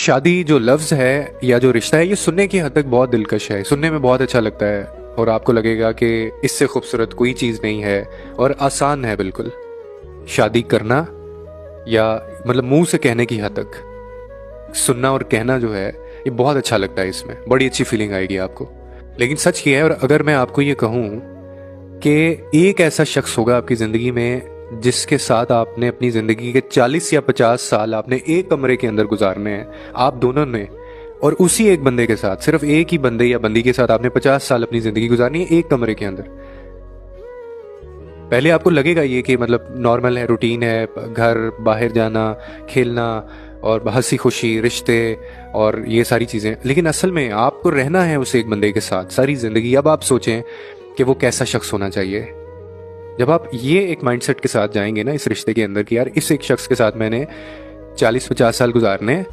शादी जो लफ्ज़ है या जो रिश्ता है, ये सुनने की हद तक बहुत दिलकश है, सुनने में बहुत अच्छा लगता है और आपको लगेगा कि इससे खूबसूरत कोई चीज़ नहीं है और आसान है बिल्कुल शादी करना, या मतलब मुंह से कहने की हद तक सुनना और कहना जो है ये बहुत अच्छा लगता है, इसमें बड़ी अच्छी फीलिंग आएगी आपको। लेकिन सच ये है, और अगर मैं आपको ये कहूँ कि एक ऐसा शख्स होगा आपकी ज़िंदगी में जिसके साथ आपने अपनी ज़िंदगी के 40 या 50 साल आपने एक कमरे के अंदर गुजारने हैं आप दोनों ने, और उसी एक बंदे के साथ, सिर्फ एक ही बंदे या बंदी के साथ आपने 50 साल अपनी ज़िंदगी गुजारनी है एक कमरे के अंदर। पहले आपको लगेगा ये कि मतलब नॉर्मल है, रूटीन है, घर बाहर जाना, खेलना और हंसी खुशी, रिश्ते और ये सारी चीज़ें, लेकिन असल में आपको रहना है उस एक बंदे के साथ सारी ज़िंदगी। अब आप सोचें कि वो कैसा शख्स होना चाहिए। जब आप ये एक माइंडसेट के साथ जाएंगे ना इस रिश्ते के अंदर कि यार इस एक शख्स के साथ मैंने 40-50 साल गुजारने हैं,